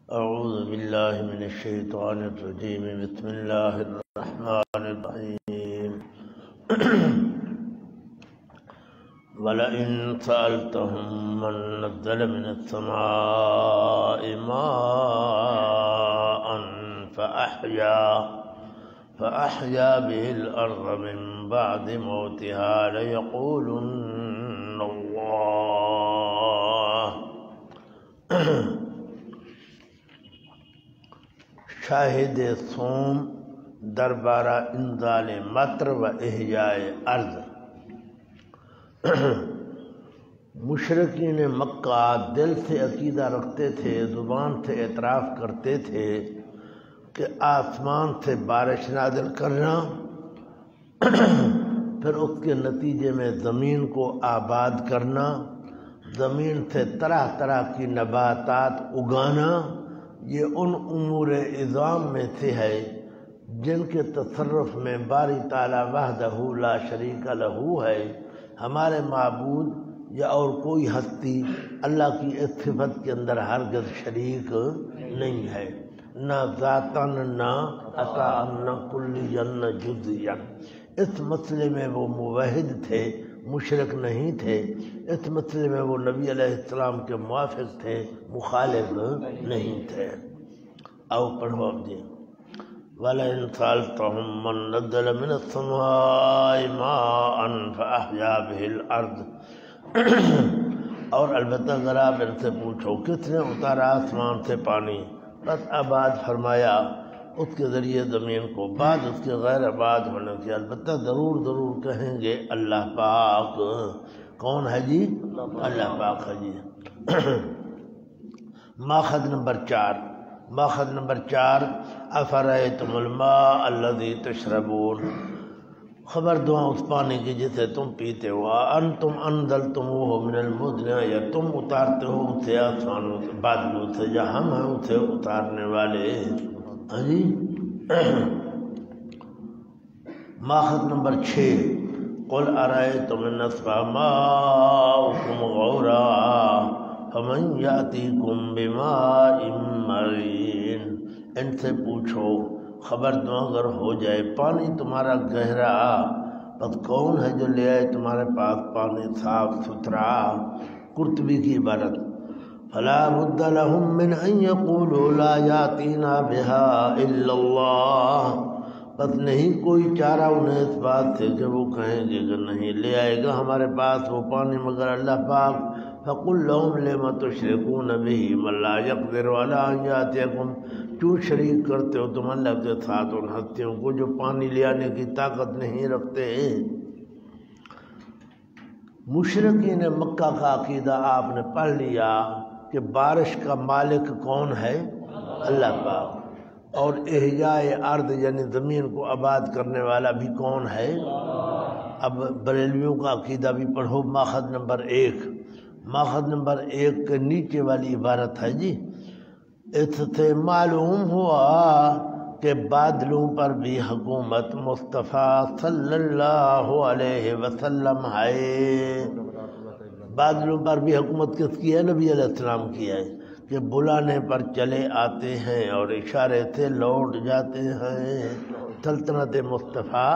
اعوذ باللہ من الشیطان الرجیم بسم اللہ الرحمن الرحیم وَلَئِن سَأَلْتَهُم مَّن نَّزَّلَ مِنَ السَّمَاءِ مَاءً فَأَحْيَا بِهِ الْأَرْضَ مِن بَعْدِ مَوْتِهَا لَيَقُولُنَّ اللَّهُ شاہد صوم دربارہ انزال مطر و احیاء ارض۔ مشرکین مکہ دل سے عقیدہ رکھتے تھے، زبان سے اعتراف کرتے تھے کہ آسمان سے بارش نازل کرنا، پھر اس کے نتیجے میں زمین کو آباد کرنا، زمین سے طرح طرح کی نباتات اگانا، یہ ان امور عظام میں سے ہے جن کے تصرف میں باری تعالیٰ وحدہ لا شریک لہ ہے۔ ہمارے معبود یا اور کوئی ہستی اللہ کی اس صفت کے اندر ہرگز شریک نہیں ہے، نہ ذاتاً نہ عطاءً نہ کلیاً نہ جزیاً۔ اس مسئلے میں وہ موحد تھے، مشرک نہیں تھے، اس مسئلے میں وہ نبی علیہ السلام کے موافق تھے، مخالف نہیں تھے۔ آؤ پڑھو اب جی۔ وَلَئِن سَأَلْتَهُم مَّن نَّزَّلَ مِنَ السَّمَاءِ مَاءً فَأَحْيَا بِهِ الْأَرْضَ، اور البتہ اگر آپ ان سے پوچھو کس نے اتارا آسمان سے پانی بس آباد فرمایا اس کے ذریعے زمین کو، بعد اس کے غیر آباد ہونے کے، البتہ ضرور کہیں گے اللہ پاک۔ کون ہے جی؟ اللہ پاک ہے جی۔ ماخذ نمبر 4 افرأیتم الماء الذی تشربون، خبر دو اس پانی کی جسے تم پیتے ہو، انتم انزلتموہ من المزن، یا تم اتارتے ہو اسے آسمانوں سے، بادلوں سے، یا ہم ہیں اسے اتارنے والے۔ ہاں جی۔ ماخذ نمبر 6 قل ارأیتم ان اصبح ماؤکم غورا فمن یاتیکم بماء معین، ان سے پوچھو خبر دو اگر ہو جائے پانی تمہارا گہرا بس کون ہے جو لے آئے تمہارے پاس پانی صاف ستھرا۔ قرطبی کی عبارت فلا بد لهم من ان يقولوا لا ياتينا بها الا الله، بس نہیں کوئی چارہ انہیں اس بات سے کہ وہ کہیں گے کہ نہیں لے آئے گا ہمارے پاس وہ پانی مگر اللہ پاک۔ فَقُلْ لَهُمْ لِمَ تُشْرِكُونَ بِهِ مَن لَّا يَقْدِرُ عَلَىٰ أَن يَأْتِيَكُمْ، کیوں شریک کرتے ہو تم اللہ کے ساتھ ان ہستیوں کو جو پانی لے آنے کی طاقت نہیں رکھتے۔ مشرکین مکہ کا عقیدہ آپ نے پڑھ لیا کہ بارش کا مالک کون ہے؟ اللہ پاک، اور احیاء ارض یعنی زمین کو آباد کرنے والا بھی کون ہے؟ اب بریلویوں کا عقیدہ بھی پڑھو۔ ماخذ نمبر 1 کے نیچے والی عبارت ہے جی، اس سے معلوم ہوا کہ بادلوں پر بھی حکومت مصطفیٰ صلی اللہ علیہ وسلم ہے۔ بادلوں پر بھی حکومت کس کی ہے؟ نبی علیہ السلام کی ہے، کہ بلانے پر چلے آتے ہیں اور اشارے سے لوٹ جاتے ہیں۔ سلطنت مصطفیٰ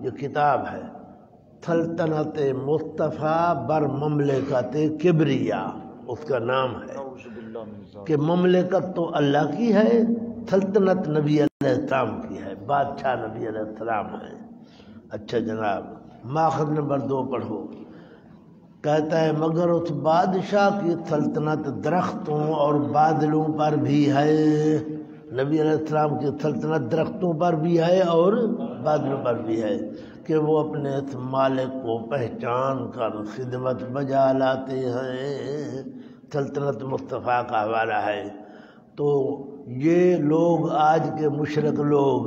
یہ کتاب ہے، سلطنت مصطفیٰ بر مملکت کبریا اس کا نام ہے، کہ مملکت تو اللہ کی ہے، سلطنت نبی علیہ السلام کی ہے، بادشاہ نبی علیہ السلام ہے۔ اچھا جناب، ماخذ نمبر 2 پڑھو۔ کہتا ہے مگر اس بادشاہ کی سلطنت درختوں اور بادلوں پر بھی ہے۔ نبی علیہ السلام کی سلطنت درختوں پر بھی ہے اور بادلوں پر بھی ہے، کہ وہ اپنے اس مالک کو پہچان کر خدمت بجا لاتے ہیں۔ سلطنت مصطفیٰ کا حوالہ ہے۔ تو یہ لوگ آج کے مشرک لوگ،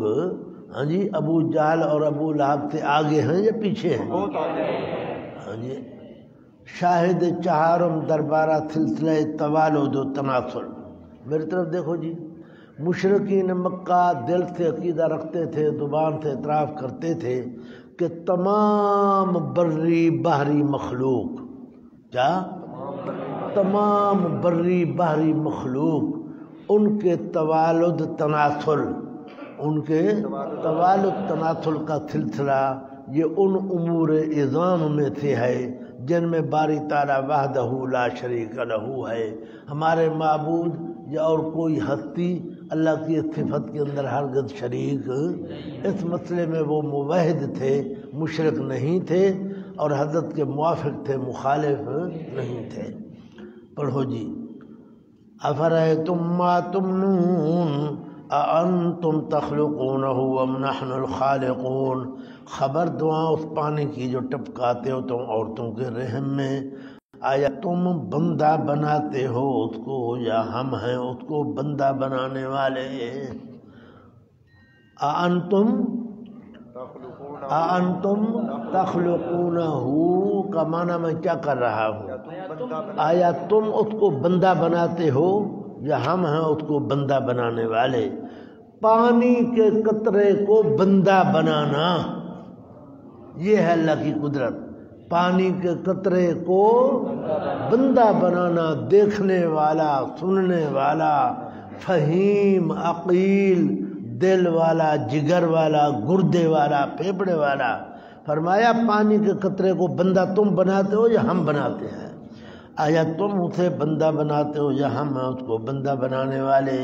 ہاں جی، ابو جہل اور ابو لہب سے آگے ہیں یا پیچھے ہیں؟ ہاں جی۔ شاہد چہارم دربارہ سلسلہ توالد و تناسل، میری طرف دیکھو جی۔ مشرکین مکہ دل سے عقیدہ رکھتے تھے، زبان سے اعتراف کرتے تھے کہ تمام بری بحری مخلوق، کیا تمام بری بحری مخلوق ان کے توالد تناسل کا سلسلہ یہ ان امور عظام میں سے ہے جن میں باری تعالیٰ وحدہ لا شریک لہ ہے۔ ہمارے معبود یا اور کوئی ہستی اللہ کی صفت کے اندر ہرگز شریک، اس مسئلے میں وہ موحد تھے، مشرک نہیں تھے، اور حضرت کے موافق تھے، مخالف نہیں تھے۔ پڑھو جی، افرأیتم ما تمنون اانتم تخلقونہ ام نحن الخالقون، خبر دعا اس پانی کی جو ٹپکاتے ہو تم عورتوں کے رحم میں، آیا تم بندہ بناتے ہو اس کو یا ہم ہیں اس کو بندہ بنانے والے؟ اانتم تخلقونہ کا معنی میں کیا کر رہا ہوں، آیا تم اس کو بندہ بناتے ہو یا ہم ہیں اس کو بندہ بنانے والے؟ پانی کے قطرے کو بندہ بنانا یہ ہے اللہ کی قدرت، پانی کے قطرے کو بندہ بنانا، دیکھنے والا، سننے والا، فہیم، عقیل، دل والا، جگر والا، گردے والا، پھیپڑے والا۔ فرمایا پانی کے قطرے کو بندہ تم بناتے ہو یا ہم بناتے ہیں؟ آیا تم اسے بندہ بناتے ہو یا ہم ہیں اس کو بندہ بنانے والے؟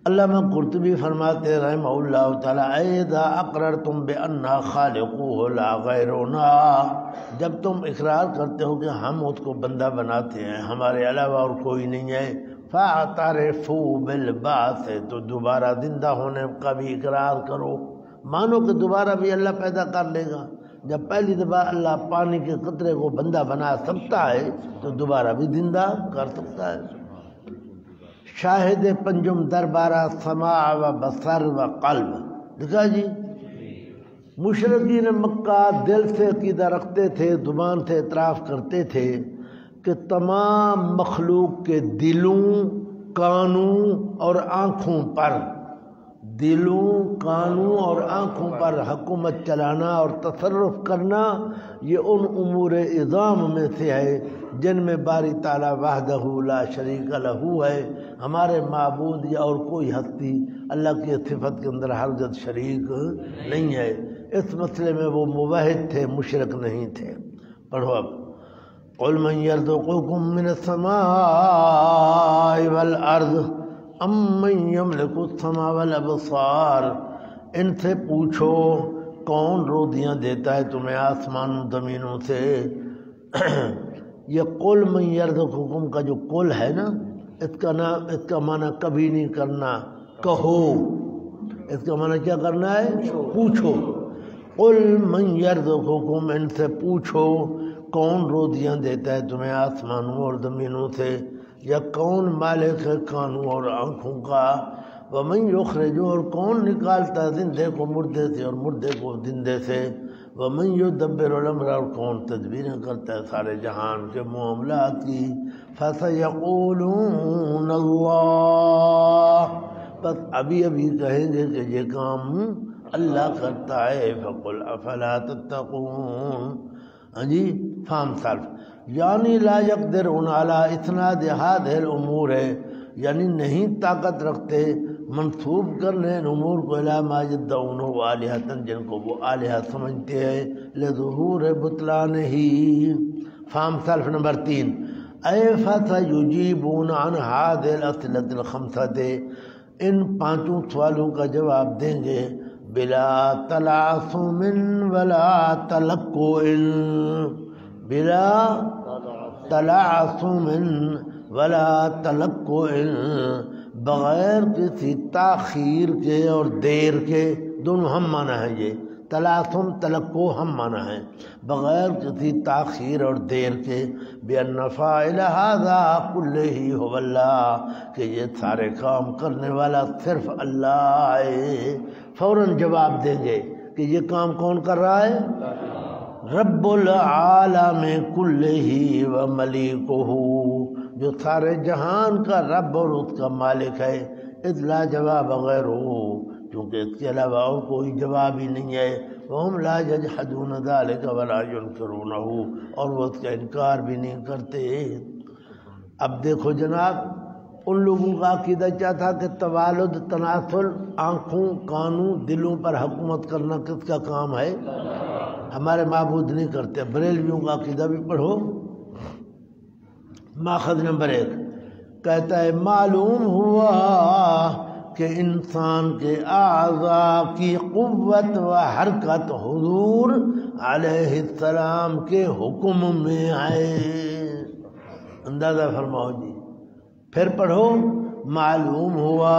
علامہ قرطبی فرماتے رحمہ اللہ تعالیٰ، اذا اقررتم بأننا خالقوہ لا غیرنا، جب تم اقرار کرتے ہو کہ ہم اس کو بندہ بناتے ہیں، ہمارے علاوہ اور کوئی نہیں ہے، فاعترفوا بالبعث، تو دوبارہ زندہ ہونے کا بھی اقرار کرو، مانو کہ دوبارہ بھی اللہ پیدا کر لے گا۔ جب پہلی دفعہ اللہ پانی کے قطرے کو بندہ بنا سکتا ہے تو دوبارہ بھی زندہ کر سکتا ہے۔ شاہد پنجم دربارہ سماع و بصر و قلب، دیکھا جی، مشرکین مکہ دل سے عقیدہ رکھتے تھے، زبان سے اعتراف کرتے تھے کہ تمام مخلوق کے دلوں، کانوں اور آنکھوں پر، دلوں، کانوں اور آنکھوں پر حکومت چلانا اور تصرف کرنا یہ ان امور عظام میں سے ہے جن میں باری تعالیٰ وحدہ لا شریک لہ ہے۔ ہمارے معبود یا اور کوئی ہستی اللہ کی صفت کے اندر ہرگز شریک نہیں ہے، اس مسئلے میں وہ موحد تھے، مشرک نہیں تھے۔ پڑھو اب، قل من یرزقکم من السماء والارض امن یملک السماء والابصار، ان سے پوچھو کون روزیاں دیتا ہے تمہیں آسمان زمینوں سے۔ یہ قل من یرزقکم کا جو قل ہے نا، اس کا معنی کبھی نہیں کرنا کہو، اس کا معنی کیا کرنا ہے؟ پوچھو۔ قل من یرزقکم، ان سے پوچھو کون روزیاں دیتا ہے تمہیں آسمانوں اور زمینوں سے، یا کون مالک ہے کانوں اور آنکھوں کا، ومن یخرج، اور کون نکالتا ہے زندے کو مردے سے اور مردے کو زندے سے، ومن یدبر الامر، اور کون تدبیریں کرتا ہے سارے جہان کے معاملات کی، فسیقولون اللہ، بس ابھی کہیں گے کہ یہ کام اللہ کرتا ہے، فقل افلا تتقون۔ ہاں جی، فام صرف یعنی لا یقدرون علی اسناد هذه الامور، یعنی نہیں طاقت رکھتے منسوب کرنے ان امور کو الی ما یدعونه الہۃ، جن کو وہ الہہ سمجھتے ہیں، لظہور بطلانہ۔ فام صرف نمبر 3، اے فسیجیبون عن هذه الاسئلة الخمسة، ان پانچوں سوالوں کا جواب دیں گے، بلا تلعثم ولا تلقؤ، بلا تلعثم ولا تلقؤ، بغیر کسی تاخیر کے اور دیر کے، دونوں ہم معنی ہیں یہ، تلعثم تلقؤ ہم معنی ہیں، بغیر کسی تاخیر اور دیر کے، بأن فاعل هذا كله هو اللہ، کہ یہ سارے کام کرنے والا صرف اللہ ہے۔ فوراً جواب دیں گے کہ یہ کام کون کر رہا ہے؟ رب العالم کلہ و ملیکہ، جو سارے جہان کا رب اور اس کا مالک ہے، اذ لا جواب غیرہ، کیونکہ اس کے علاوہ اور کوئی جواب ہی نہیں ہے، وہم لا یجحدون ذلک ولا ینکرونہ، اور وہ اس کا انکار بھی نہیں کرتے۔ اب دیکھو جناب، ان لوگوں کا عقیدہ کیا تھا کہ توالد تناسل، آنکھوں کانوں دلوں پر حکومت کرنا کس کا کام ہے؟ ہمارے معبود نہیں کرتے۔ بریلویوں کا عقیدہ بھی پڑھو، ماخذ نمبر 1 کہتا ہے معلوم ہوا کہ انسان کے اعضاء کی قوت و حرکت حضور علیہ السلام کے حکم میں ہے۔ اندازہ فرماؤ جی، پھر پڑھو، معلوم ہوا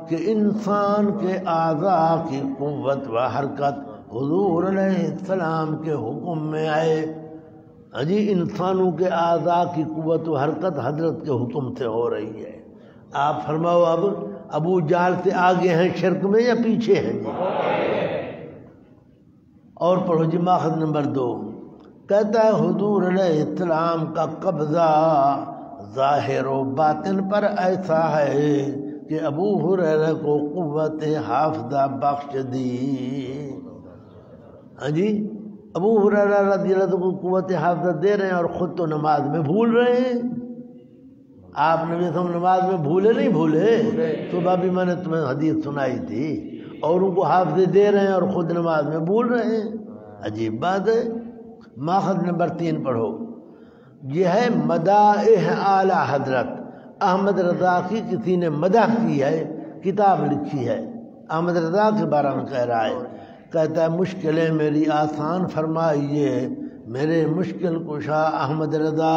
کہ انسان کے اعضاء کی قوت و حرکت حضور علیہ السلام کے حکم میں آئے۔ جی انسانوں کے اعضاء کی قوت و حرکت حضرت کے حکم سے ہو رہی ہے۔ آپ فرماؤ اب ابو جہل سے آگے ہیں شرک میں یا پیچھے ہیں جی؟ اور پڑھو جی ماخذ نمبر 2 کہتا ہے حضور علیہ السلام کا قبضہ ظاہر و باطن پر ایسا ہے کہ ابو ہریرہ کو قوت حافظہ بخش دی۔ ہاں جی، ابو ہریرہ رضی اللہ عنہ کو قوت حافظہ دے رہے ہیں اور خود تو نماز میں بھول رہے ہیں۔ آپ نبی صلی اللہ علیہ وسلم نماز میں بھولے نہیں بھولے؟ صبح بھی میں نے تمہیں حدیث سنائی تھی، اور ان کو حافظے دے رہے ہیں اور خود نماز میں بھول رہے ہیں، عجیب بات ہے۔ ماخذ نمبر 3 پڑھو، یہ ہے مدائح اعلی حضرت احمد رضا کی، کسی نے مدح کی ہے، کتاب لکھی ہے، احمد رضا کے بارے میں کہہ رہا ہے، کہتا ہے مشکلیں میری آسان فرمائیے میرے مشکل کشا احمد رضا،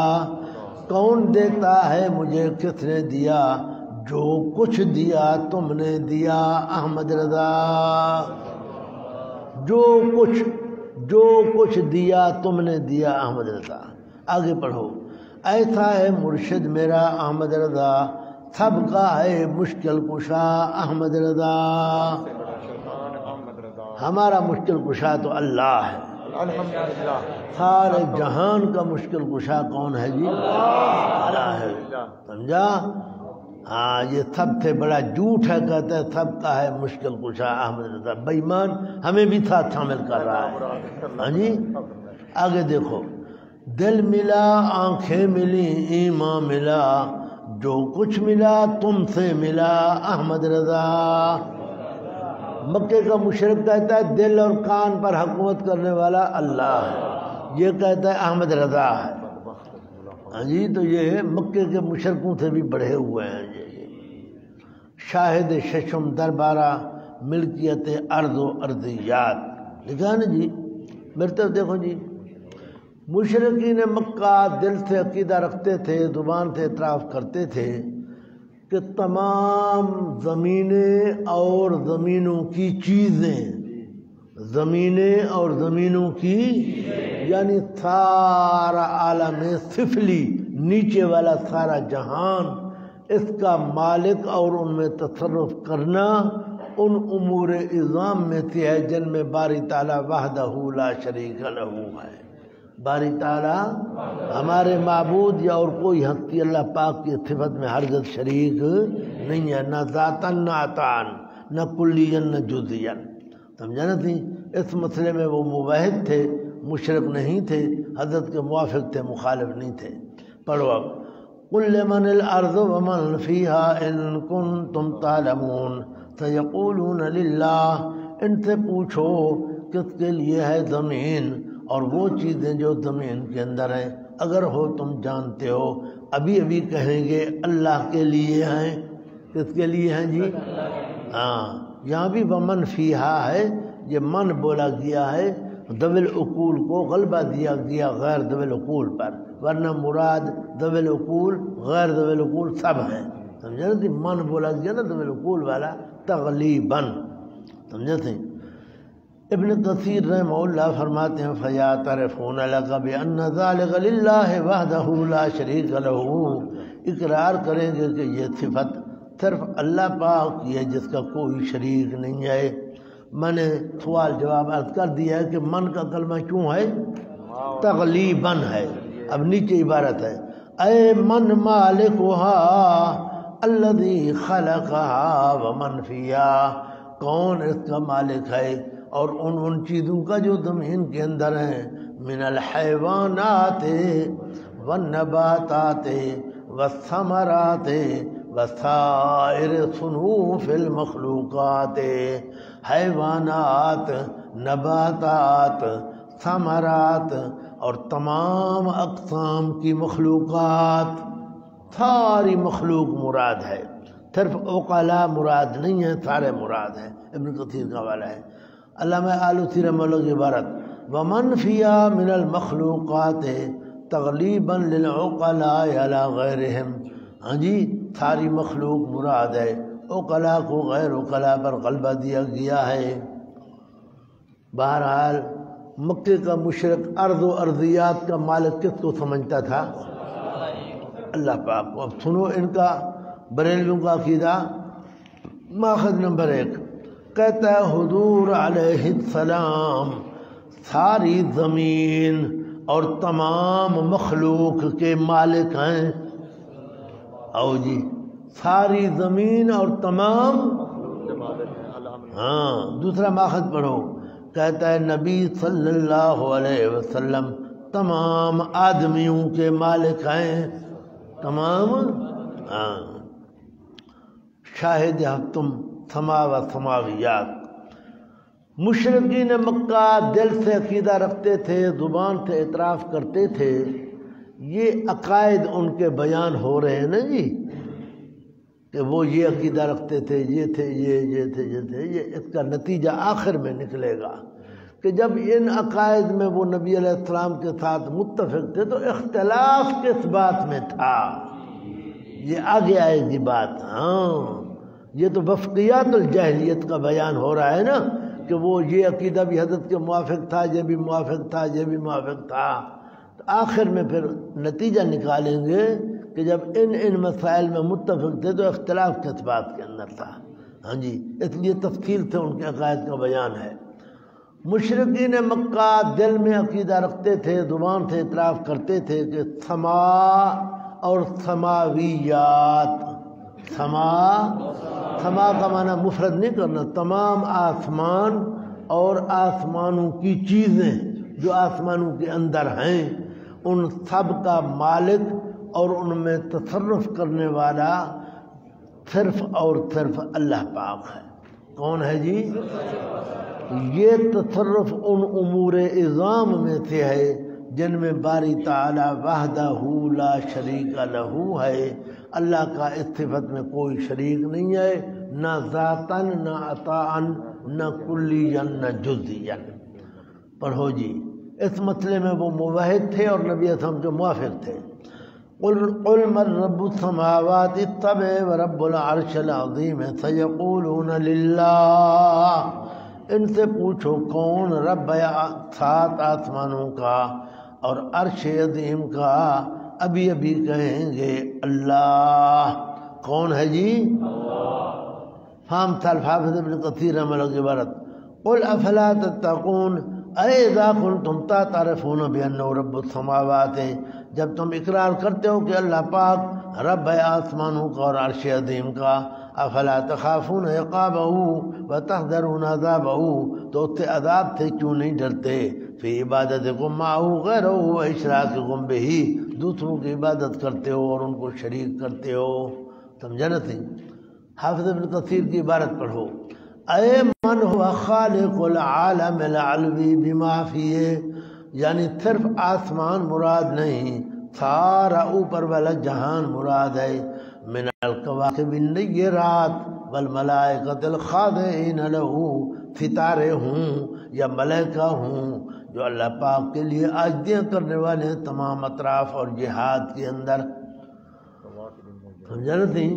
کون دیتا ہے مجھے کس نے دیا، جو کچھ دیا تم نے دیا احمد رضا، جو کچھ دیا تم نے دیا احمد رضا۔ آگے پڑھو، ایسا ہے مرشد میرا احمد رضا، سب کا ہے مشکل کشا احمد رضا، ہمارا مشکل کشا تو اللہ ہے، الحمدللہ۔ سارے جہان کا مشکل کشا کون ہے جی؟ اللہ ہے، سمجھا؟ ہاں، یہ سب سے بڑا جھوٹ ہے، کہتا ہے سب کا ہے مشکل کشا احمد رضا، بے ایمان ہمیں بھی ساتھ شامل کر رہا ہے۔ ہاں جی، آگے دیکھو، دل ملا آنکھیں ملی ایمان ملا، جو کچھ ملا تم سے ملا احمد رضا۔ مکے کا مشرک کہتا ہے دل اور کان پر حکومت کرنے والا اللہ ہے، یہ کہتا ہے احمد رضا ہے۔ ہاں جی، تو یہ مکے کے مشرکوں سے بھی بڑھے ہوئے ہیں۔ یہ شاہد ششم دربارہ ملکیت ارض و ارضیات لکھا ہے نا جی، میرے طرف دیکھو جی، مشرکین مکہ دل سے عقیدہ رکھتے تھے، زبان سے اعتراف کرتے تھے کہ تمام زمینیں اور زمینوں کی چیزیں، زمینیں اور زمینوں کی، یعنی سارا عالم سفلی، نیچے والا سارا جہان، اس کا مالک اور ان میں تصرف کرنا ان امور عظام میں سے ہے جن میں باری تعالیٰ وحدہ لا شریک لہ ہے۔ باری تعالیٰ ہمارے معبود یا اور کوئی ہستی اللہ پاک کی صفت میں ہرگز شریک نہیں ہے، نہ ذاتاً نہ عطاً، نہ کلیاً نہ جزیاً، سمجھا نا تھی؟ اس مسئلے میں وہ موحد تھے، مشرک نہیں تھے، حضرت کے موافق تھے، مخالف نہیں تھے۔ پڑھو اب، قل لمن الارض ومن فیہا ان کنتم تعلمون سیقولون للہ، ان سے پوچھو کس کے لیے ہے زمین اور وہ چیزیں جو زمین کے اندر ہیں، اگر ہو تم جانتے ہو ابھی ابھی کہیں گے اللہ کے لیے ہیں۔ کس کے لیے ہیں جی؟ ہاں، یہاں بھی ومن فیہا ہے، یہ من بولا گیا ہے، ذوی العقول کو غلبہ دیا گیا غیر ذوی العقول پر، ورنہ مراد ذوی العقول غیر ذوی العقول سب ہیں، سمجھا نا؟ من بولا گیا نا ذوی العقول والا تغلیباً، سمجھا تھے؟ ابن کثیر رحمہ اللہ فرماتے ہیں فَيَعْتَرِفُونَ لَكَ بِأَنَّ ذَلِكَ لِلَّهِ وَحْدَهُ لَا شَرِيكَ لَهُ، اقرار کریں گے کہ یہ صفت صرف اللہ پاک کی ہے جس کا کوئی شریک نہیں ہے۔ میں نے سوال جواب عرض کر دیا ہے کہ من کا کلمہ کیوں ہے؟ تغلیباً ہے۔ اب نیچے عبارت ہے، اے من مالکها الذی خلقها ومن فیہا، کون اس کا مالک ہے اور ان چیزوں کا جو زمین کے اندر ہیں، من الحیوانات والنباتات، والثمرات وسائر صنوف المخلوقات، حیوانات، نباتات، ثمرات اور تمام اقسام کی مخلوقات، ساری مخلوق مراد ہے، صرف عقلاء مراد نہیں ہے، سارے مراد ہیں۔ ابن کثیر کا حوالہ ہے۔ علامہ آلوسی رحمہ اللہ کی عبارت ومن فیہا من المخلوقات تغلیبا للعقلاء علی غیرہم، ہاں جی ساری مخلوق مراد ہے، عقلاء کو غیر عقلاء پر غلبہ دیا گیا ہے۔ بہرحال مکے کا مشرک ارض و ارضیات کا مالک کس کو سمجھتا تھا؟ اللہ پاک کو۔ اب سنو ان کا بریلویوں کا عقیدہ۔ ماخذ نمبر 1 کہتا ہے حضور علیہ السلام ساری زمین اور تمام مخلوق کے مالک ہیں۔ او جی ساری زمین اور تمام، ہاں دوسرا ماخذ پڑھو، کہتا ہے نبی صلی اللہ علیہ وسلم تمام آدمیوں کے مالک ہیں، تمام، ہاں شاہد ہفتم سما و سماویات۔ مشرکین مکہ دل سے عقیدہ رکھتے تھے، زبان سے اعتراف کرتے تھے، یہ عقائد ان کے بیان ہو رہے ہیں نا جی، کہ وہ یہ عقیدہ رکھتے تھے، یہ تھے، یہ تھے، یہ تھے، یہ اس کا نتیجہ آخر میں نکلے گا کہ جب ان عقائد میں وہ نبی علیہ السلام کے ساتھ متفق تھے تو اختلاف کس بات میں تھا، یہ آگے آئے گی بات۔ ہاں یہ تو وفقیات الجاہلیت کا بیان ہو رہا ہے نا، کہ وہ یہ عقیدہ بھی حضرت کے موافق تھا، یہ بھی موافق تھا، یہ بھی موافق تھا، تو آخر میں پھر نتیجہ نکالیں گے کہ جب ان مسائل میں متفق تھے تو اختلاف کس بات کے اندر تھا۔ ہاں جی اس لیے تفصیل سے ان کے عقائد کا بیان ہے۔ مشرکین مکہ دل میں عقیدہ رکھتے تھے، زبان سے اعتراف کرتے تھے کہ سما اور سماویات، سما کا معنی مفرد نہیں کرنا، تمام آسمان اور آسمانوں کی چیزیں جو آسمانوں کے اندر ہیں، ان سب کا مالک اور ان میں تصرف کرنے والا صرف اور صرف اللہ پاک ہے۔ کون ہے جی؟ یہ تصرف ان امور عظام میں سے ہے جن میں باری تعالی وحدہ لا شریک لہ ہے، اللہ کا اس صفت میں کوئی شریک نہیں ہے، نہ ذاتاً نہ عطاءً نہ کلیاً نہ جزیاً۔ پڑھو جی اس مسئلے میں وہ موحد تھے اور نبی اسلام کے موافق تھے۔ قل من رب السماوات السبع ورب العرش العظیم سیقولون للہ، ان سے پوچھو کون رب سات آسمانوں کا اور عرش عظیم کا، ابھی ابھی کہیں گے اللہ۔ کون ہے جی؟ فہم حافظ ابن کثیر رحمہ اللہ کی عبارت قل افلا تتقون اے اذا کنتم تعرفون بانہ رب السماوات، جب تم اقرار کرتے ہو کہ اللہ پاک رب ہے آسمانوں کا اور عرش عظیم کا، افلا تخافون عقابہ وتحذرون عذابہ، تو اس سے عذاب سے کیوں نہیں ڈرتے، فی عبادتکم معہ غیرہ واشراککم بہ، دوسروں کی عبادت کرتے ہو اور ان کو شریک کرتے ہو۔ سمجھا نہ تھی؟ حافظ ابن کثیر کی عبارت پڑھو، اے من ہوا خالق العالم العلوی بما فیہ، یعنی صرف آسمان مراد نہیں، سارا اوپر والا جہان مراد ہے، من الکواکب النیرات والملائکۃ الخاضعین لہ، ستارے ہوں یا ملائکہ ہوں جو اللہ پاک کے لیے عاجزیاں کرنے والے ہیں تمام اطراف اور جہاد کے اندر۔ سمجھا نہ تھی؟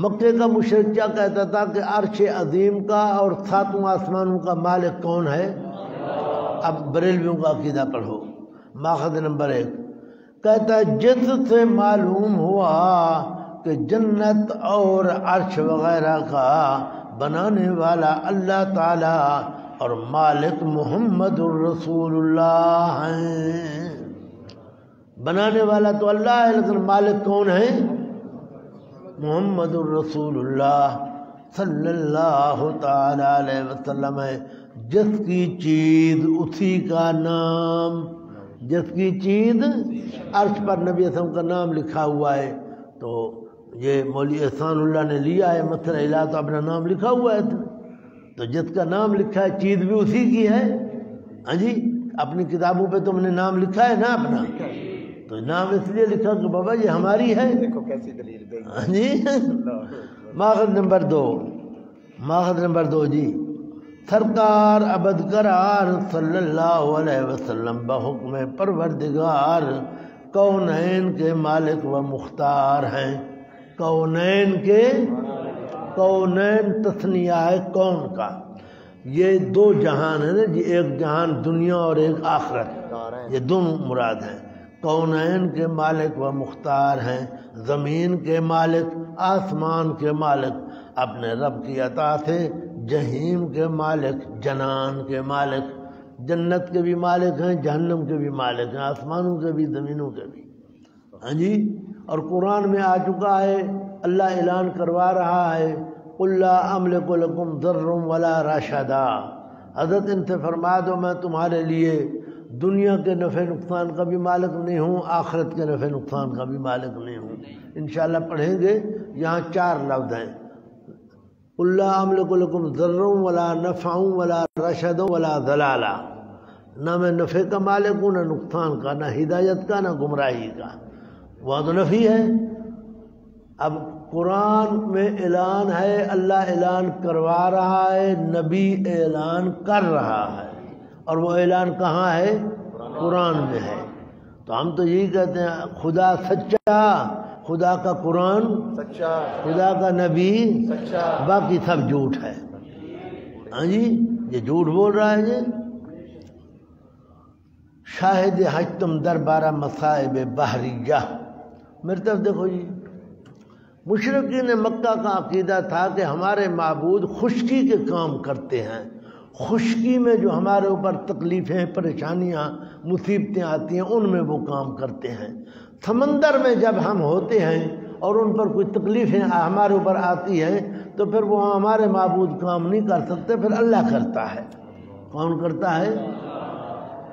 مکے کا مشرک کیا کہتا تھا کہ عرش عظیم کا اور ساتوں آسمانوں کا مالک کون ہے؟ اب بریلویوں کا عقیدہ پڑھو۔ ماخذ نمبر 1 کہتا ہے جس سے معلوم ہوا کہ جنت اور عرش وغیرہ کا بنانے والا اللہ تعالی اور مالک محمد الرسول اللہ ہیں۔ بنانے والا تو اللہ ہے لیکن مالک کون ہے؟ محمد الرسول اللہ صلی اللہ تعالی علیہ وسلم ہے۔ جس کی چیز اسی کا نام، جس کی چیز، عرش پر نبی اسلام کا نام لکھا ہوا ہے، تو یہ مولوی احسان اللہ نے لیا ہے مسئلہ الہ، تو اپنا نام لکھا ہوا ہے، تو جس کا نام لکھا ہے چیز بھی اسی کی ہے۔ ہاں جی، اپنی کتابوں پہ تم نے نام لکھا ہے نا اپنا، تو نام اس لیے لکھا کہ بابا یہ ہماری ہے۔ دیکھو کیسی دلیل دے گی۔ ہاں جی، ماخذ نمبر 2 جی، سرکار ابد قرار صلی اللہ علیہ وسلم بحکم پروردگار کونین کے مالک و مختار ہیں۔ کونین کے، کونین تثنیہ ہے کون کا، یہ 2 جہان ہیں نا جی، ایک جہان دنیا اور ایک آخرت، یہ دونوں مراد ہیں۔ کونین کے مالک و مختار ہیں، زمین کے مالک، آسمان کے مالک، اپنے رب کی عطا سے جہیم کے مالک، جنان کے مالک، جنت کے بھی مالک ہیں، جہنم کے بھی مالک ہیں، آسمانوں کے بھی زمینوں کے بھی۔ ہاں جی، اور قرآن میں آ چکا ہے، اللہ اعلان کروا رہا ہے، قُلْ لَا أَمْلِكُ لَكُمْ ضَرًّا وَلَا رَشَدًا، حضرت ان سے فرما دو میں تمہارے لیے دنیا کے نفع نقصان کا بھی مالک نہیں ہوں، آخرت کے نفع نقصان کا بھی مالک نہیں ہوں۔ انشاءاللہ پڑھیں گے، یہاں 4 لفظ ہیں، قُلْ لَا أَمْلِكُ لَكُمْ ضَرًّا وَلَا نَفْعًا وَلَا رَشَدًا وَلَا ضَلَالًا، نہ میں نفع کا مالک ہوں، نہ نقصان کا، نہ ہدایت کا، نہ گمراہی کا۔ وہاں تو نفی ہے۔ اب قرآن میں اعلان ہے، اللہ اعلان کروا رہا ہے، نبی اعلان کر رہا ہے، اور وہ اعلان کہاں ہے؟ قرآن میں ہے۔ تو ہم تو یہی کہتے ہیں خدا سچا، خدا کا قرآن سچا، خدا کا نبی سچا، باقی سب جھوٹ ہے۔ ہاں جی، یہ جھوٹ بول رہا ہے جی۔ شاہد حج تم دربارہ مصائب بحریہ، میری طرف دیکھو جی، مشرکین مکہ کا عقیدہ تھا کہ ہمارے معبود خشکی کے کام کرتے ہیں، خشکی میں جو ہمارے اوپر تکلیفیں، پریشانیاں، مصیبتیں آتی ہیں ان میں وہ کام کرتے ہیں۔ سمندر میں جب ہم ہوتے ہیں اور ان پر کوئی تکلیفیں ہمارے اوپر آتی ہیں تو پھر وہ ہمارے معبود کام نہیں کر سکتے، پھر اللہ کرتا ہے۔ کون کرتا ہے؟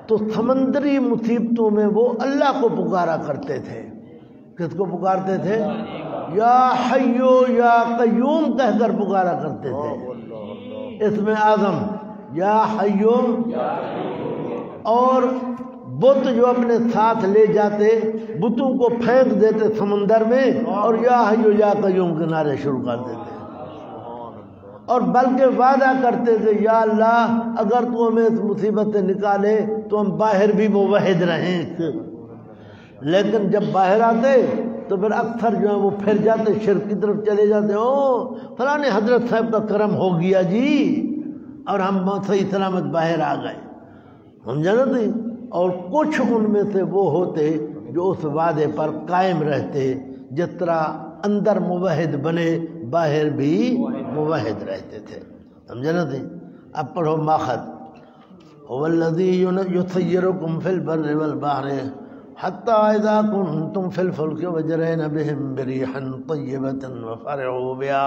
تو سمندری مصیبتوں میں وہ اللہ کو پکارا کرتے تھے۔ کس کو پکارتے تھے؟ یا حیو یا قیوم کہہ کر پکارا کرتے تھے، اسم اعظم یا حیو، اور بت جو اپنے ساتھ لے جاتے، بتوں کو پھینک دیتے سمندر میں اور یا حیو یا قیوم کے نعرے شروع کر دیتے، اور بلکہ وعدہ کرتے تھے یا اللہ اگر تو ہمیں اس مصیبت سے نکالے تو ہم باہر بھی موحد رہیں۔ لیکن جب باہر آتے تو پھر اکثر جو ہے وہ پھر جاتے، شرک کی طرف چلے جاتے، او فلاں حضرت صاحب کا کرم ہو گیا جی اور ہم صحیح سلامت باہر آ گئے، ہم جانتے۔ اور کچھ ان میں سے وہ ہوتے جو اس وعدے پر قائم رہتے، جس طرح اندر موحد بنے باہر بھی موحد رہتے تھے، ہم جانتے۔ اب پڑھو ماخذ، هو الذی یسیرکم فی البر والبحر حتی اذا کنتم فی الفلک وجرین بہم بریح طیبۃ وفرحوا بها،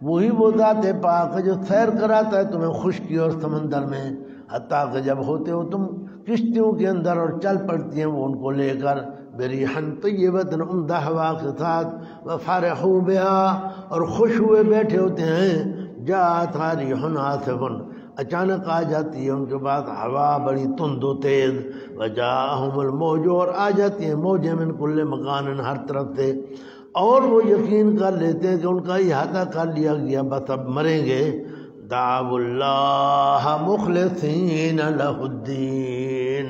وہی وہ ذات پاک جو سیر کراتا ہے تمہیں خشکی اور سمندر میں، حتیٰ کہ جب ہوتے ہو تم کشتیوں کے اندر اور چل پڑتی ہیں وہ ان کو لے کر، بریح طیبۃ عمدہ ہوا کے ساتھ، وفرحوا بها اور خوش ہوئے بیٹھے ہوتے ہیں، جاءت ریح عاصف اچانک آ جاتی ہے ان کے بعد ہوا بڑی تند و تیز، وجاءہم الموج اور آ جاتی ہیں موجیں من کل مکان ہر طرف سے، اور وہ یقین کر لیتے ہیں کہ ان کا احاطہ کر لیا گیا، بس اب مریں گے۔ دعوا اللہ مخلصین لہ الدین،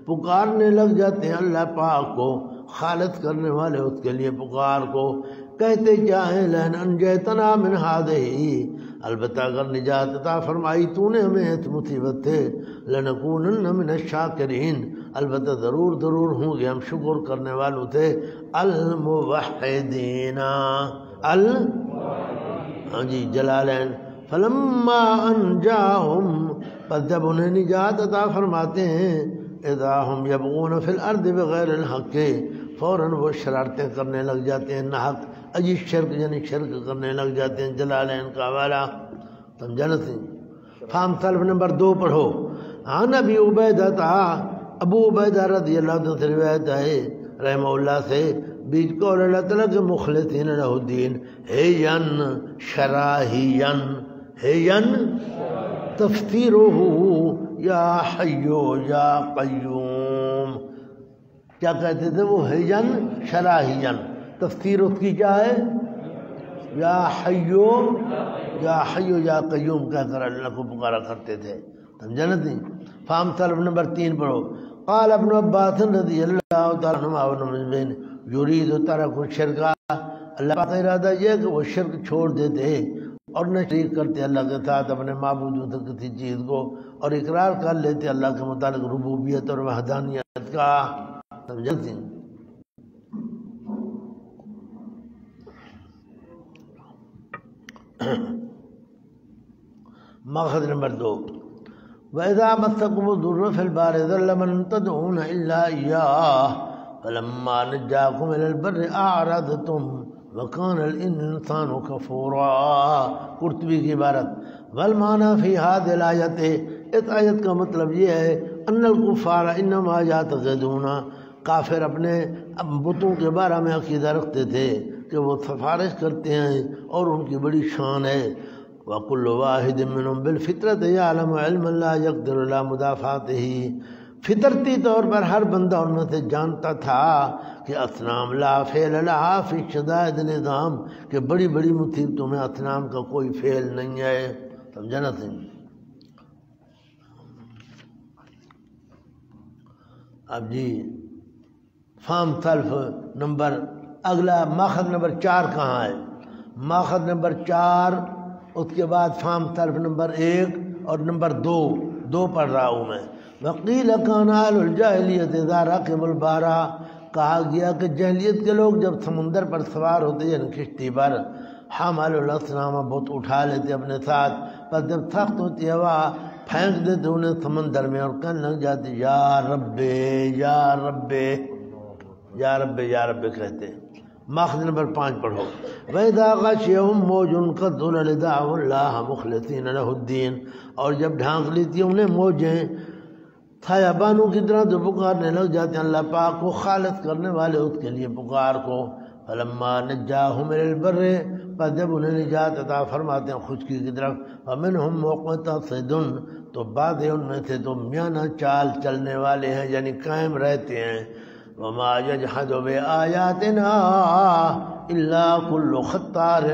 پکارنے لگ جاتے ہیں اللہ پاک کو، خالص کرنے والے اس کے لیے پکار کو، کہتے چاہیں لئن انجیتنا من ہذہ، البتہ اگر نجات عطا فرمائی تو نے ہمیں اس مصیبت سے، لنکونن من الشاکرین، البتہ ضرور ہوں گے ہم شکر کرنے والوں سے، الموحدین، ہاں جی جلالین، فلما انجاہم، پس جب انہیں نجات عطا فرماتے ہیں، اذا ہم یبغون فی الارض بغیر الحق، فوراً وہ شرارتیں کرنے لگ جاتے ہیں ناحق، اجی شرک یعنی شرک کرنے لگ جاتے ہیں۔ جلالین کا حوالہ سمجھا نہ سی۔ فام سلف نمبر 2 پڑھو، عن ابی عبیدہ، ابو عبیدہ رضی اللہ عنہ سے روایت ہے رحمہ اللہ سے، بیچ کو اور اللہ تعالیٰ کے مخلصین لہ الدین ہین شراہین ہین تفسیرہ یا حیو یا قیوم، کیا کہتے تھے وہ؟ ہین شراہین، تفسیر اس کی کیا ہے؟ یا حیو یا قیوم کہہ کر اللہ کو پکارا کرتے تھے، سمجھا نہیں؟ فام طلب نمبر 3 پڑھو۔ قال ابن عباس رضی اللہ تعالیٰ عنہ یرید ترک الشرک، اللہ پاک کا ارادہ یہ ہے کہ وہ شرک چھوڑ دیتے اور نہ شریک کرتے اللہ کے ساتھ اپنے معبود سے کسی چیز کو، اور اقرار کر لیتے اللہ کے متعلق ربوبیت اور وحدانیت کا، سمجھتے ہیں؟ ماخذ نمبر 2، وَإِذَا مَسَّكُمُ الضُّرُّ فِي الْبَحْرِ ضَلَّ مَن تَدْعُونَ إِلَّا إِيَّاهُ فَلَمَّا نَجَّاكُمْ إِلَى الْبَرِّ أَعْرَضْتُمْ وَكَانَ الْإِنسَانُ كَفُورًا۔ قرطبی کی عبارت، وَالْمَعْنَى فِي هَذِهِ الْآيَةِ، اس آیت کا مطلب یہ ہے أَنَّ الْكُفَّارَ إِنَّمَا يَعْتَقِدُونَ، کافر اپنے بتوں کے بارے میں عقیدہ رکھتے تھے کہ وہ سفارش کرتے ہیں اور ان کی بڑی شان ہے۔ وَكُلُّ وَاحِدٍ مِّنْهُمْ بِالْفِطْرَةِ يَعْلَمُ عِلْمًا لَا يَقْدِرُ عَلَىٰ مُدَافَعَتِهِ، فطرتی طور پر ہر بندہ ان میں سے جانتا تھا کہ اصنام لا فعل لها فی شدائد نظام، کہ بڑی بڑی مصیبتوں میں اصنام کا کوئی فعل نہیں ہے، سمجھا نا؟ اب جی فام سلف نمبر، اگلا ماخذ نمبر 4 کہاں ہے؟ ماخذ نمبر 4، اس کے بعد فام طرف نمبر 1 اور نمبر 2 پڑھ رہا ہوں میں۔ وقیل کان اہل الجاہلیت اذا رکبوا البحر، کہا گیا کہ جاہلیت کے لوگ جب سمندر پر سوار ہوتے یعنی کشتی پر، حملوا الاصنام، بت اٹھا لیتے اپنے ساتھ، پس جب سخت ہوتی ہوا پھینک دیتے انہیں سمندر میں اور کہنے لگ جاتے یا رب یا رب یا رب یا رب کہتے۔ ماخذ نمبر 5 پڑھو۔ وَإِذَا غَشِيَهُم مَّوْجٌ كَالظُّلَلِ دَعَوُا اللَّهَ مُخْلِصِينَ لَهُ الدِّينَ، اور جب ڈھانک لیتی انہیں موجیں سایہ بانوں کی طرح تو پکارنے لگ جاتے ہیں اللہ پاک کو خالص کرنے والے اس کے لیے پکار کو۔ فَلَمَّا نَجَّاهُمْ إِلَى الْبَرِّ، پس جب انہیں نجات عطا فرماتے ہیں خشکی کی طرف، وَمِنْهُمْ مُقْتَصِدٌ، تو بعض ان میں سے تو میانہ چال چلنے والے ہیں یعنی قائم رہتے ہیں۔ وَمَا يَجْحَدُ بِآيَاتِنَا إِلَّا كُلُّ خَتَّارٍ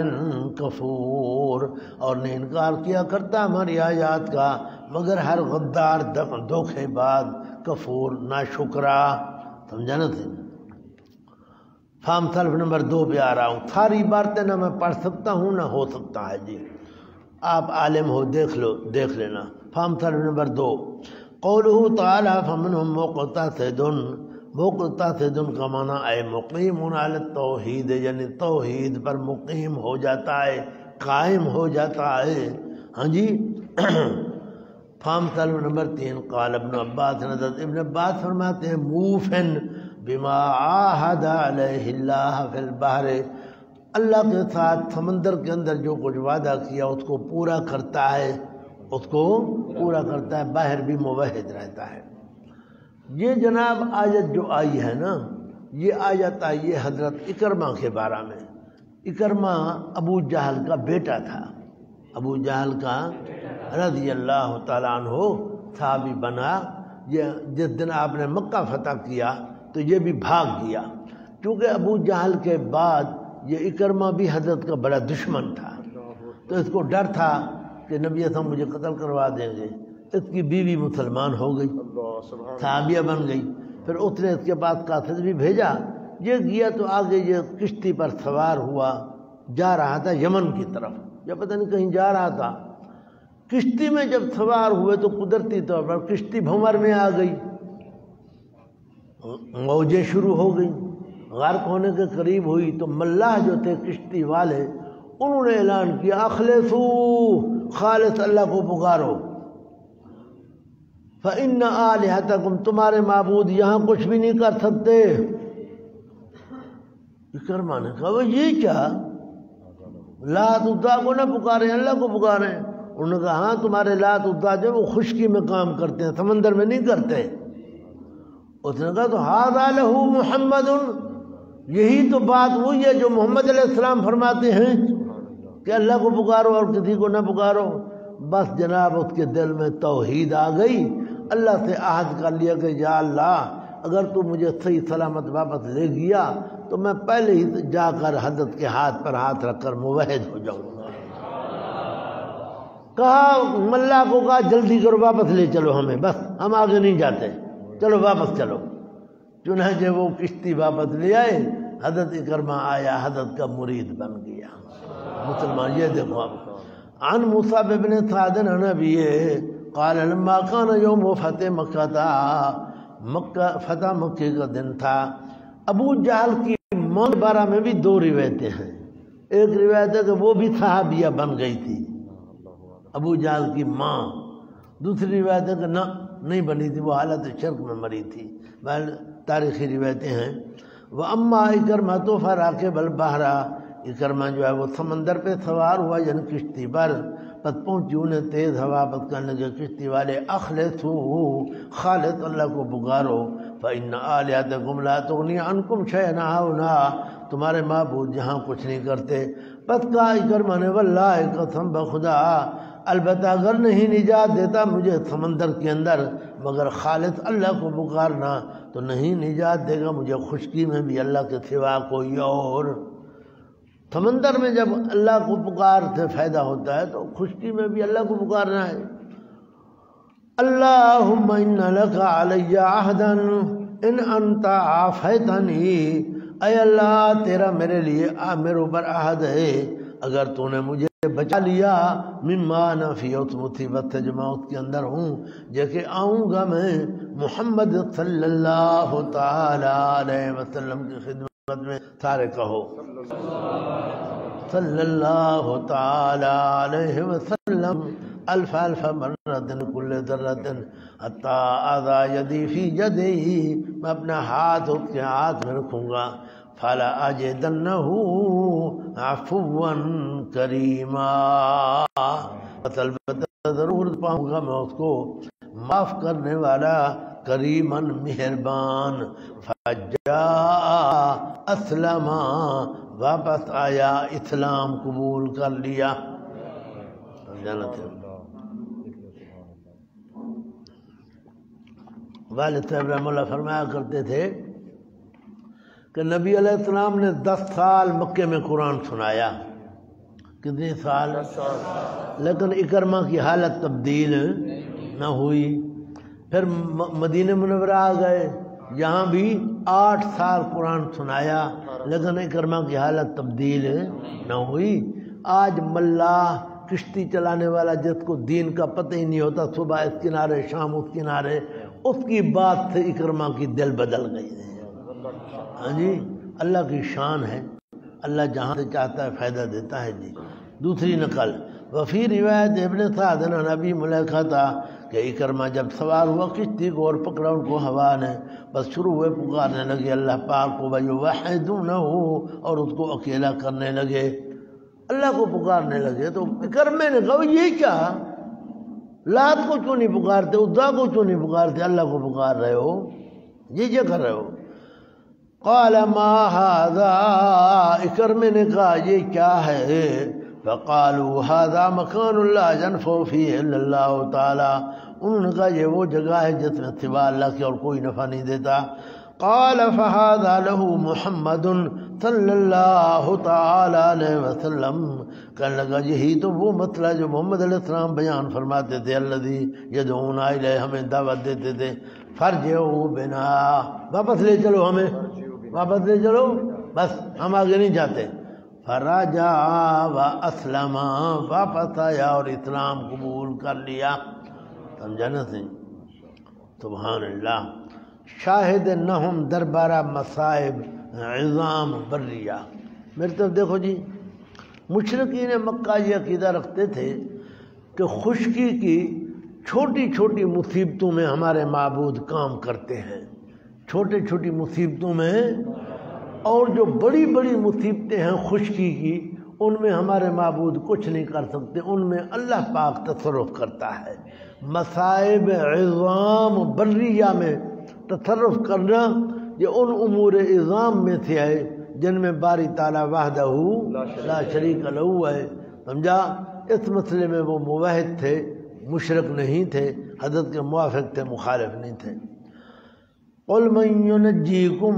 كَفُورٍ، اور نے انکار کیا کرتا ہماری آیات کا مگر ہر غدار دھوکے باز کفور ناشکرا، سمجھا نا؟ فام طرف نمبر 2 پہ آ رہا ہوں، ساری باتیں نہ میں پڑھ سکتا ہوں نہ ہو سکتا ہے جی، آپ عالم ہو دیکھ لینا۔ فام طرف نمبر 2، قولہ تعالیٰ فمنہم مقتصد، مقتصد کا معنی اے مقیم علی التوحید، یعنی توحید پر مقیم ہو جاتا ہے، قائم ہو جاتا ہے، ہاں جی۔ فام طلب نمبر 3، قال ابن عباس، حضرت ابن عباس فرماتے ہیں موفن بما عاہد علیہ اللہ فی البحر، اللہ کے ساتھ سمندر کے اندر جو کچھ وعدہ کیا اس کو پورا کرتا ہے، اس کو پورا کرتا ہے، باہر بھی موحد رہتا ہے۔ یہ جناب آیت جو آئی ہے نا، یہ آیت آئی ہے حضرت اکرمہ کے بارے میں۔ اکرمہ ابو جہل کا بیٹا تھا، ابو جہل کا رضی اللہ تعالیٰ عنہ صحابی بنا۔ یہ جس دن آپ نے مکہ فتح کیا تو یہ بھی بھاگ گیا، کیونکہ ابو جہل کے بعد یہ اکرمہ بھی حضرت کا بڑا دشمن تھا، تو اس کو ڈر تھا کہ نبی صاحب مجھے قتل کروا دیں گے۔ اس کی بیوی مسلمان ہو گئی، صحابیہ بن گئی، پھر اس نے اس کے پاس قاصد بھی بھیجا، یہ گیا تو آگے یہ کشتی پر سوار ہوا، جا رہا تھا یمن کی طرف، یا پتہ نہیں کہیں جا رہا تھا۔ کشتی میں جب سوار ہوئے تو قدرتی طور پر کشتی بھنور میں آ گئی، موجیں شروع ہو گئیں، غرق ہونے کے قریب ہوئی، تو ملاح جو تھے کشتی والے انہوں نے اعلان کیا اخلصو، خالص اللہ کو پکارو، فَإِنَّ آلِهَتَكُمْ، تمہارے معبود یہاں کچھ بھی نہیں کر سکتے۔ اکرمہ نے کہا وہ یہ کیا، لات عزا کو نہ پکارے اللہ کو پکارے؟ انہوں نے کہا ہاں تمہارے لات عزا جو وہ خشکی میں کام کرتے ہیں، سمندر میں نہیں کرتے۔ اس نے کہا تو ھذا لہ محمد، یہی تو بات وہی ہے جو محمد علیہ السلام فرماتے ہیں کہ اللہ کو پکارو اور کسی کو نہ پکارو. بس جناب اس کے دل میں توحید آ گئی. اللہ سے عہد کر لیا کہ یا اللہ اگر تو مجھے صحیح سلامت واپس لے گیا تو میں پہلے ہی جا کر حضرت کے ہاتھ پر ہاتھ رکھ کر موحد ہو جاؤں گا. کہا ملا کو کہا جلدی کرو واپس لے چلو ہمیں، بس ہم آگے نہیں جاتے، چلو واپس چلو. چنانچہ وہ کشتی واپس لے آئے. حضرت اکرمہ آیا، حضرت کا مرید بن گیا. مسلمان یہ دیکھو اب عن مصعب بن سعد عن ابیہ قال لما کان یوم فتح مکہ تھا، مکہ فتح مکہ کا دن تھا. ابو جہل کی موت کے بارے میں بھی دو روایتیں ہیں. ایک روایت ہے کہ وہ بھی صحابیہ بن گئی تھی ابو جہل کی ماں. دوسری روایت ہے کہ نہ نہیں بنی تھی، وہ حالت شرک میں مری تھی. بہر تاریخی روایتیں ہیں. وَأَمَّا اِكْرَمَةُ فَرَاكِبَ الْبَحْرَ، اکرمہ جو ہے وہ سمندر پہ سوار ہوا یعنی کشتی پر. پس پہنچی انہیں تیز ہوا، پس کہنے لگے کشتی والے اخلصوا، خالص اللہ کو پکارو. فَإِنَّ آلِهَتَكُمْ لَا تُغْنِي عَنْكُمْ شَيْئًا هَٰؤُلَاءِ، تمہارے معبود یہاں کچھ نہیں کرتے. پس کہا اکرمہ نے واللہ قسم بخدا، البتہ اگر نہیں نجات دیتا مجھے سمندر کے اندر مگر خالص اللہ کو پکارنا تو نہیں نجات دے گا مجھے خشکی میں بھی اللہ کے سوا کوئی اور. سمندر میں جب اللہ کو پکار سے فائدہ ہوتا ہے تو خشکی میں بھی اللہ کو پکارنا ہے. اللہم ان لک علی عہدا ان انت عافیتنی، اے اللہ تیرا میرے لیے میرے اوپر عہد ہے اگر تو نے مجھے بچا لیا مما انا فی، اس مصیبت سے جو میں اس کے اندر ہوں، جیسے آؤں گا میں محمد صلی اللہ تعالی علیہ وسلم کی خدمت میں. سارے کہو صلی اللہ تعالی علیہ وسلم الف الف مرۃ کل ذرۃ حتی اضع یدی فی یدی، میں اپنا ہاتھ اس کے ہاتھ میں رکھوں گا. فلا اجدنہ عفوا کریما، البتہ ضرور پاؤں گا میں اس کو معاف کرنے والا کریمن مہربان. فجاء اسلم، واپس آیا اسلام قبول کر لیا. والد صاحب رحمہ اللہ فرمایا کرتے تھے کہ نبی علیہ السلام نے 10 سال مکے میں قرآن سنایا. کتنے سال؟ لیکن اکرمہ کی حالت تبدیل نہ ہوئی. پھر مدینہ منورہ آ گئے، یہاں بھی 8 سال قرآن سنایا لیکن اکرمہ کی حالت تبدیل نہ ہوئی. آج ملا کشتی چلانے والا جس کو دین کا پتہ ہی نہیں ہوتا، صبح اس کنارے شام اس کنارے، اس کی بات سے اکرمہ کی دل بدل گئی ہے. ہاں جی، اللہ کی شان ہے، اللہ جہاں سے چاہتا ہے فائدہ دیتا ہے. جی دوسری نقل وفی روایت ابن سعد عن ابی ملیکہ تھا کہ اکرمہ جب سوار ہوا کشتی کو اور پکڑا ان کو ہوا نے، بس شروع ہوئے پکارنے لگے اللہ پاک کو ویوحدونہ، اور اس کو اکیلا کرنے لگے، اللہ کو پکارنے لگے. تو اکرمہ نے کہا یہ کیا، لات کو کیوں نہیں پکارتے، عزا کو کیوں نہیں پکارتے، اللہ کو پکار رہے ہو، یہ کیا کر رہے ہو. قال ما هذا، اکرمہ نے کہا یہ کیا ہے. فقالوا هذا مكان لا ينفع فيه الا الله تعالی، انہوں نے کہا یہ وہ جگہ ہے جس میں سوا اللہ کے اور کوئی نفع نہیں دیتا. قال فهذا له محمد صلی اللہ تعالی علیہ وسلم، کہنے لگا یہی تو وہ مسئلہ جو محمد علیہ السلام بیان فرماتے تھے، الذی یدعونا الیہ، ہمیں دعوت دیتے تھے. فرجعوا بنا، واپس لے چلو ہمیں، واپس لے چلو، بس ہم آگے نہیں جاتے. فرجع واسلم، واپس آیا اور اسلام قبول کر لیا. سمجھا نا سی؟ سبحان اللہ. شاہد نہم دربارہ مصائب عظام بریہ. میری طرف دیکھو جی، مشرکین مکہ یہ عقیدہ رکھتے تھے کہ خشکی کی چھوٹی چھوٹی مصیبتوں میں ہمارے معبود کام کرتے ہیں، چھوٹی چھوٹی مصیبتوں میں، اور جو بڑی بڑی مصیبتیں ہیں خشکی کی ان میں ہمارے معبود کچھ نہیں کر سکتے، ان میں اللہ پاک تصرف کرتا ہے. مصائب عظام بریہ میں تصرف کرنا یہ ان امور عظام میں سے ہے جن میں باری تعالیٰ وحدہ لا شریک لہو ہے، سمجھا؟ اس مسئلے میں وہ موحد تھے، مشرک نہیں تھے، حضرت کے موافق تھے، مخالف نہیں تھے۔ قل من ينجيكم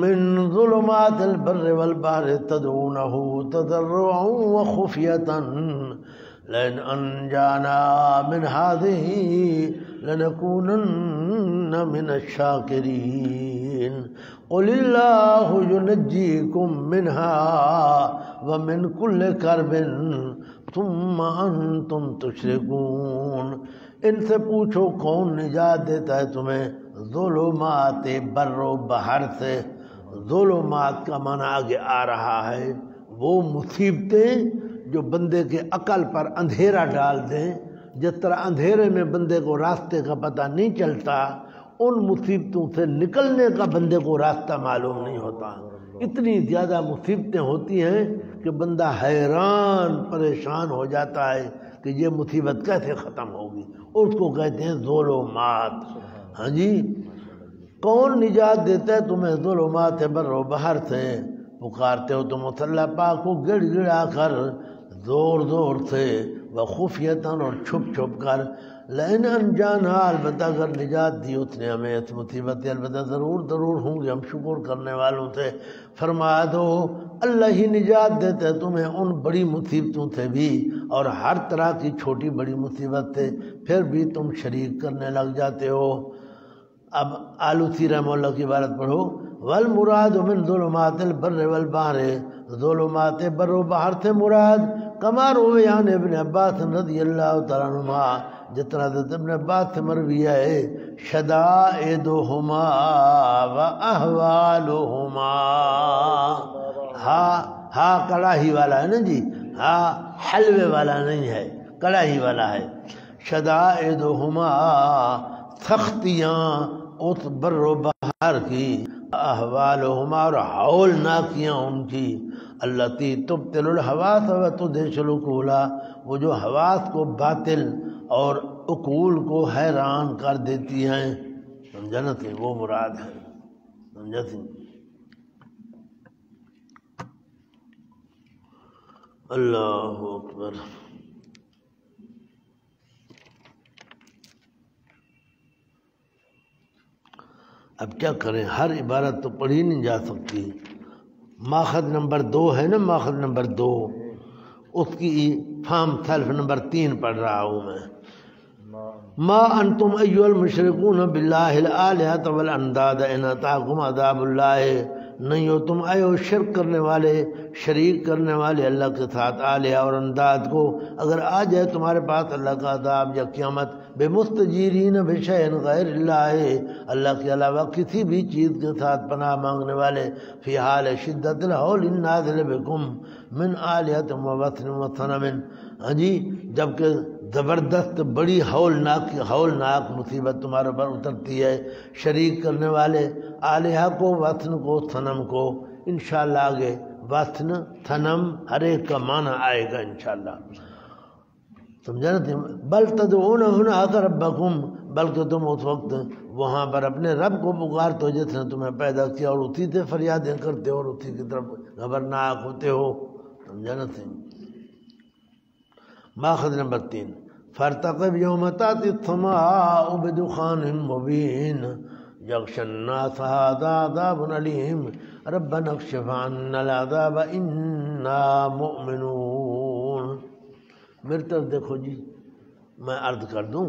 من ظلمات البر والبحر تدعونه تضرعا وخفية لئن أنجانا من هذه لنكونن من الشاكرين قل الله ينجيكم منها ومن كل كرب ثم أنتم تشركون۔ ان سے پوچھو کون نجات دیتا ہے تمہیں ظلمات بر و بحر سے۔ ظلمات کا معنی آگے آ رہا ہے وہ مصیبتیں جو بندے کے عقل پر اندھیرا ڈال دیں، جس طرح اندھیرے میں بندے کو راستے کا پتہ نہیں چلتا، ان مصیبتوں سے نکلنے کا بندے کو راستہ معلوم نہیں ہوتا۔ اتنی زیادہ مصیبتیں ہوتی ہیں کہ بندہ حیران پریشان ہو جاتا ہے کہ یہ مصیبت کیسے ختم ہوگی، اس کو کہتے ہیں ظلمات۔ ہاں جی، کون نجات دیتا ہے تمہیں ظلمات بر و بحر سے؟ پکارتے ہو تم مصلی پاک کو گڑ گڑا کر، زور زور سے، وخفیتاً اور چھپ چھپ کر، لئن انجانا البتہ اگر نجات دی اس نے ہمیں اس مصیبت سے، البتہ ضرور ہوں گے ہم شکر کرنے والوں سے۔ فرما دو اللہ ہی نجات دیتے ہیں تمہیں ان بڑی مصیبتوں سے بھی اور ہر طرح کی چھوٹی بڑی مصیبت سے، پھر بھی تم شریک کرنے لگ جاتے ہو۔ اب آلوسی رحمہ اللہ کی عبارت پڑھو، والمراد من ظلمات البر والبحر، ظلمات بر و بحر سے مراد کما روی عن ابن عباس رضی اللہ تعالیٰ عنہما، جتنا حضرت ابن عباس سے مروی ہے، شدائدہما و احوالہما۔ ہا کڑاہی والا ہے نا جی، ہا حلوے والا نہیں ہے، کڑاہی والا ہے۔ شدائدہما سختیاں اس بر و بحر کی، احوالہما اور ہولناکیاں ان کی، التی تبطل الحواس و تدہش العقول، وہ جو حواس کو باطل اور عقول کو حیران کر دیتی ہیں، سمجھا نا؟ وہ مراد ہے، سمجھا سی؟ اللہ اکبر۔ اب کیا کریں، ہر عبارت تو پڑھی نہیں جا سکتی۔ ماخذ نمبر 2 ہے نا، ماخذ نمبر 2، اس کی فہم سیلف نمبر 3 پڑھ رہا ہوں میں۔ ما انتم ایھا المشرکون باللہ الالہۃ والانداد ان اتاکم عذاب اللہ، نہیں ہو تم اے ہو شرک کرنے والے، شریک کرنے والے اللہ کے ساتھ آلیہ اور انداد کو، اگر آ جائے تمہارے پاس اللہ کا عذاب یا قیامت، بے مستجیرین بشیء غیر اللہ، اللہ کے علاوہ کسی بھی چیز کے ساتھ پناہ مانگنے والے، فی حال شدت الہول النازل بکم من آلیۃ و وثن و صنم، ہاں جی، جبکہ زبردست بڑی ہولناک مصیبت تمہارے پر اترتی ہے، شریک کرنے والے آلیہ کو، وثن کو، صنم کو۔ انشاءاللہ آگے وثن صنم ہر ایک کا معنی آئے گا انشاءاللہ، سمجھا نا؟ بل تدعون ہناک ربکم، بلکہ تم اس وقت وہاں پر اپنے رب کو پکارتے ہو جس نے تمہیں پیدا کیا، اور اسی سے فریادیں کرتے ہو اور اسی کی طرف خبرناک ہوتے ہو، سمجھا نا؟ ماخذ نمبر 3، فارتقب یوم تأتی السماء بدخان مبین یغشی الناس ھذا عذاب علیم ربنا اکشف عنا العذاب انا مؤمنون۔ میری طرف دیکھو جی، میں عرض کر دوں،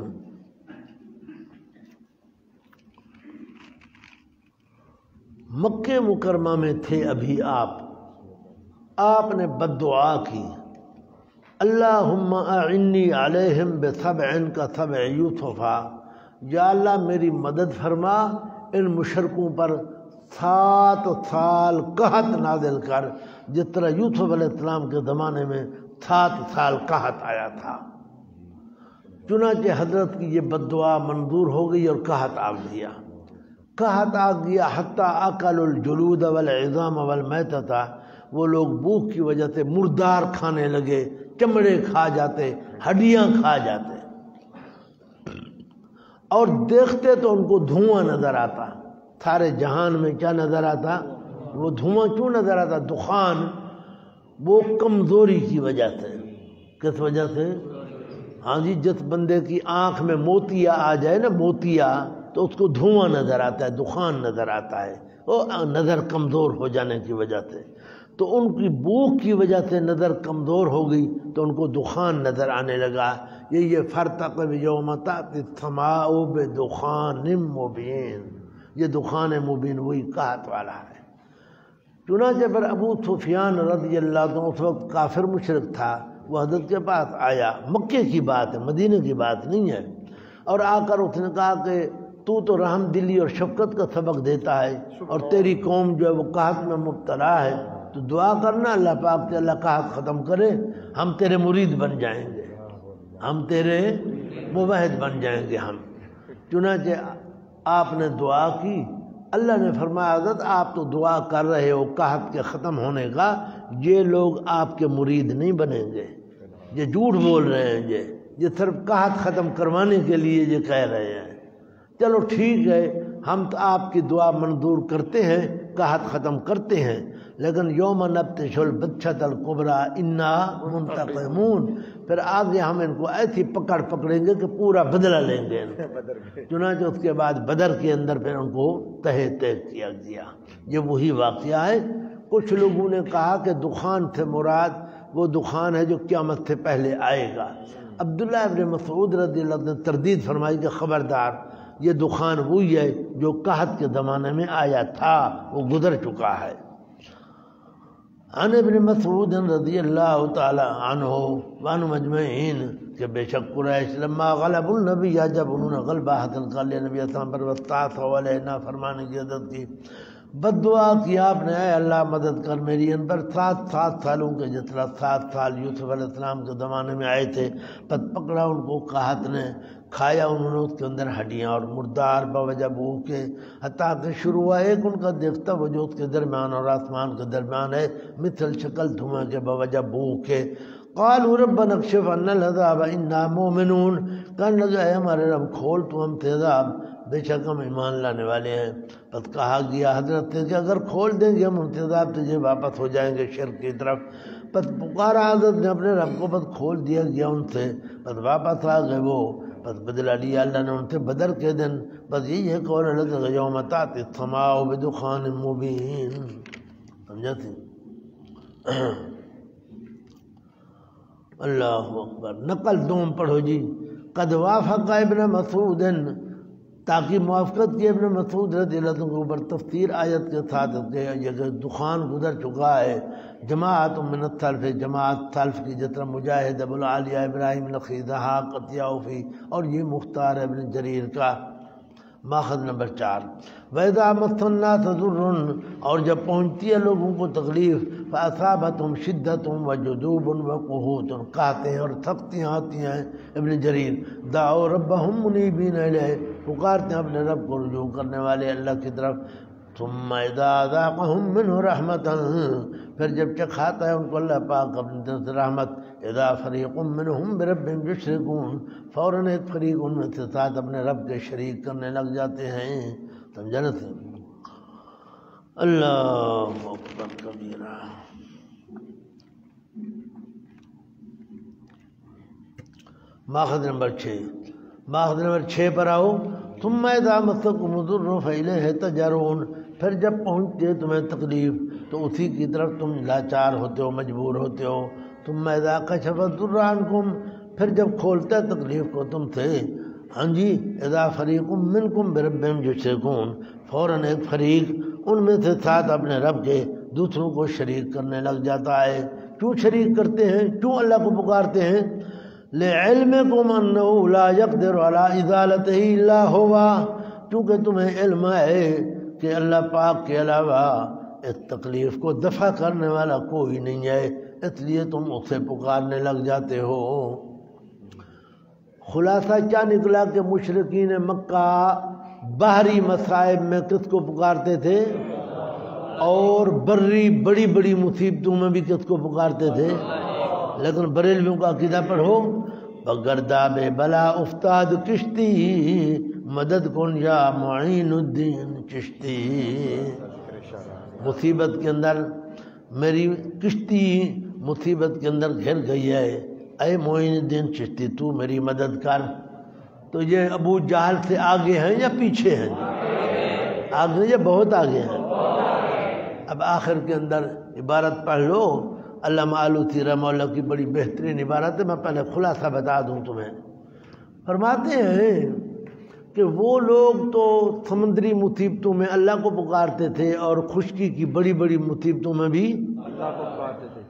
مکہ مکرمہ میں تھے ابھی آپ نے بد دعا کی، اللہم اعنی علیہم بسبع کا سبع یوسف، یا اللہ میری مدد فرما ان مشرکوں پر 7 سال قحط نازل کر، جس طرح یوسف علیہ السلام کے زمانے میں 7 سال قحط آیا تھا۔ چنانچہ حضرت کی یہ بد دعا منظور ہو گئی اور قحط آ گیا، حتیٰ اکلوا الجلود والعظام والمیتۃ، وہ لوگ بھوک کی وجہ سے مردار کھانے لگے، چمڑے کھا جاتے، ہڈیاں کھا جاتے، اور دیکھتے تو ان کو دھواں نظر آتا۔ سارے جہان میں کیا نظر آتا؟ وہ دھواں کیوں نظر آتا؟ دخان وہ کمزوری کی وجہ سے. کس وجہ سے؟ ہاں جی، جس بندے کی آنکھ میں موتیا آ جائے نا، موتیا، تو اس کو دھواں نظر آتا ہے، دخان نظر آتا ہے، وہ نظر کمزور ہو جانے کی وجہ سے. تو ان کی بھوک کی وجہ سے نظر کمزور ہو گئی تو ان کو دخان نظر آنے لگا. یہ فرتقب یوم تأتی السماء بدخان مبین، یہ دخان مبین وہی قحط والا ہے. چنانچہ پر ابو سفیان رضی اللہ عنہ اس وقت کافر مشرک تھا، وہ حضرت کے پاس آیا. مکے کی بات ہے، مدینہ کی بات نہیں ہے. اور آ کر اس نے کہا کہ تو رحم دلی اور شفقت کا سبق دیتا ہے اور تیری قوم جو ہے وہ قحط میں مبتلا ہے، تو دعا کرنا اللہ پاک سے اللہ قحط ختم کرے، ہم تیرے مرید بن جائیں گے، ہم تیرے موحد بن جائیں گے ہم. چنانچہ آپ نے دعا کی. اللہ نے فرمایا حضرت آپ تو دعا کر رہے ہو قحط کے ختم ہونے کا، یہ لوگ آپ کے مرید نہیں بنیں گے، یہ جھوٹ بول رہے ہیں، یہ صرف قحط ختم کروانے کے لیے یہ کہہ رہے ہیں. چلو ٹھیک ہے، ہم تو آپ کی دعا منظور کرتے ہیں، قحط ختم کرتے ہیں، لیکن یوم نبطش البطشۃ الکبریٰ انا منتقمون، پھر آگے ہم ان کو ایسی پکڑیں گے کہ پورا بدلہ لیں گے. چنانچہ اس کے بعد بدر کے اندر پھر ان کو تہہ کیا گیا. یہ وہی واقعہ ہے. کچھ لوگوں نے کہا کہ دخان سے مراد وہ دخان ہے جو قیامت سے پہلے آئے گا. عبداللہ ابن مسعود رضی اللہ عنہ نے تردید فرمائی کہ خبردار، یہ دخان وہی ہے جو قحط کے زمانے میں آیا تھا، وہ گزر چکا ہے. عن ابن مسعود رضی اللہ تعالی عنہ وعن مجمعین کہ بے شک قریش لما غلب النبی، جب انہوں نے غلبہ حاصل کر لیا نبی اسلام پر، واستعصوا علینا فرمانے کی عادت کی، بد دعا کیا آپ نے، اے اللہ مدد کر میری ان پر. 7 سالوں کے جس طرح 7 سال یوسف علیہ السلام کے زمانے میں آئے تھے، پس پکڑا ان کو قحط نے، کھایا انہوں نے اس کے اندر ہڈیاں اور مردار بوجہ بھوک کے، حتیٰ کہ شروع ہوا ایک ان کا دیکھتا وہ جو اس کے درمیان اور آسمان کے درمیان ہے، مثل شکل دھوئیں کے بوجہ بھوک کے. قالوا ربنا اکشف عنا العذاب انا مؤمنون، کہنے لگا اے ہمارے رب کھول تو ہم سے عذاب، بے شک ہم ایمان لانے والے ہیں. پس کہا گیا حضرت سے کہ اگر کھول دیں گے ہم ان سے عذاب تجھے واپس ہو جائیں گے شرک کی طرف. پس پکارا حضرت نے اپنے رب کو، پس کھول دیا گیا ان سے، پس واپس آ گئے وہ. پس بدلہ لیا اللہ نے ان سے بدر کے دن. بس یہی ہے قول اللہ یوم تأتی السماء بدخان مبین. سمجھا تھی؟ اللہ اکبر. نقل دوم پڑھو جی. قد وافق ابن مسعود، تاکہ موافقت کی ابن مسعود رضی اللہ عنہ کے اوپر تفسیر آیت کے ساتھ یہ دخان گزر چکا ہے. جماعت من السلف، جماعت سلف کی جس طرح مجاہد ابو العالیہ ابراہیم نخعی ضحاک قطیعوفی، اور یہ مختار ابن جریر کا. ماخذ نمبر 4. وَإِذَا مَسَّ النَّاسَ ضُرٌّ، اور جب پہنچتی ہے لوگوں کو تکلیف، فَأَصَابَتْهُمْ شِدَّةٌ وَجُذُوبٌ وَقُحُوطٌ، قحطیں اور سختیاں آتی ہیں. ابن جریر دعوا ربهم منیبین الیہ، پکارتے ہیں اپنے رب کو رجوع کرنے والے اللہ کی طرف. ثم اذا ذاقهم منه رحمة، پھر جب چکھاتا ہے ان کو اللہ پاک اپنی طرف سے رحمت. اذا فریق منهم بربهم یشرکون، فوراً ایک فریق ان میں سے ساتھ اپنے رب کے شریک کرنے لگ جاتے ہیں. سمجھا نا؟ اللہ اکبر کبیرہ. ماخذ نمبر 6. ماخذ نمبر 6 پر آؤ. ثم اذا مسکم الضر فالیہ تجرون، پھر جب پہنچتے تمہیں تکلیف تو اسی کی طرف تم لاچار ہوتے ہو، مجبور ہوتے ہو. ثم اذا کشف الضر عنکم، پھر جب کھولتا ہے تکلیف کو تم سے، ہاں جی، اذا فریق منکم بربہم یشرکون، فوراً ایک فریق ان میں سے ساتھ اپنے رب کے دوسروں کو شریک کرنے لگ جاتا ہے. کیوں شریک کرتے ہیں؟ کیوں اللہ کو پکارتے ہیں؟ لِعِلْمِكُمْ أَنَّهُ لَا يَقْدِرُ عَلَىٰ إِزَالَتِهِ إِلَّا هُوَ، کیونکہ تمہیں علم ہے کہ اللہ پاک کے علاوہ اس تکلیف کو دفع کرنے والا کوئی نہیں ہے، اس لیے تم اسے پکارنے لگ جاتے ہو. خلاصہ کیا نکلا کہ مشرکین مکہ بحری مصائب میں کس کو پکارتے تھے، اور بری بڑی بڑی مصیبتوں میں بھی کس کو پکارتے تھے. لیکن بریلویوں کا عقیدہ پڑھو، بگرداب بلا افتاد کشتی، مدد کن یا معین الدین چشتی. مصیبت کے اندر میری کشتی مصیبت کے اندر گھر گئی ہے، اے معین الدین چشتی تو میری مدد کر۔ تو یہ ابو جہل سے آگے ہیں یا پیچھے ہیں؟ آگے یا بہت آگے ہیں۔ اب آخر کے اندر عبارت پڑھ لو، علامہ آلوسی رحمہ اللہ کی بڑی بہترین عبارت ہے، میں پہلے خلاصہ بتا دوں تمہیں۔ فرماتے ہیں کہ وہ لوگ تو سمندری مصیبتوں میں اللہ کو پکارتے تھے اور خشکی کی بڑی بڑی مصیبتوں میں بھی اللہ کو پکارتے تھے،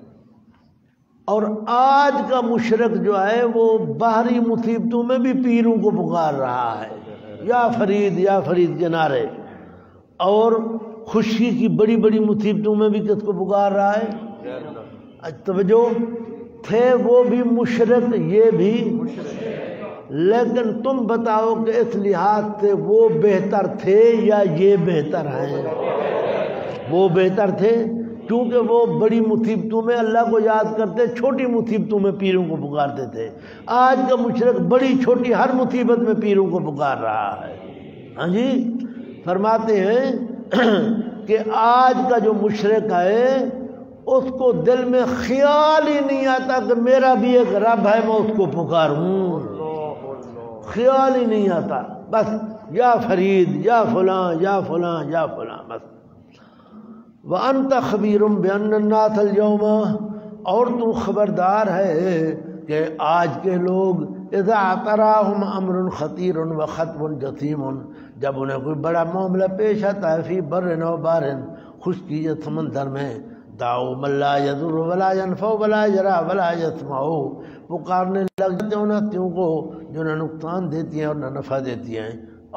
اور آج کا مشرک جو ہے وہ باہری مصیبتوں میں بھی پیروں کو پکار رہا ہے، یا فرید کے نعرے، اور خشکی کی بڑی بڑی مصیبتوں میں بھی کس کو پکار رہا ہے؟ توجہ، تھے وہ بھی مشرک، یہ بھی لیکن تم بتاؤ کہ اس لحاظ سے وہ بہتر تھے یا یہ بہتر ہیں؟ وہ بہتر تھے، کیونکہ وہ بڑی مصیبتوں میں اللہ کو یاد کرتے، چھوٹی مصیبتوں میں پیروں کو پکارتے تھے۔ آج کا مشرک بڑی چھوٹی ہر مصیبت میں پیروں کو پکار رہا ہے۔ ہاں جی، فرماتے ہیں کہ آج کا جو مشرک ہے اس کو دل میں خیال ہی نہیں آتا کہ میرا بھی ایک رب ہے، میں اس کو پکاروں، خیال ہی نہیں آتا، بس یا فرید یا فلاں یا فلاں یا فلاں بس۔ وَأَنْتَ خَبِيرٌ بِأَنَّ النَّاسَ الْيَوْمَ، اور تو خبردار ہے کہ آج کے لوگ اذا تراہم امر خطیر و خطب جسیم، جب انہیں کوئی بڑا معاملہ پیش آتا ہے، فی بر و بار، خشکی یا سمندر میں، دعوا من لا یضر ولا ینفع ولا یری ولا یسمع، پکارنے لگ جاتے ہیں ان ہستیوں کو جو نہ نقصان دیتی ہیں اور نہ نفع دیتی ہیں،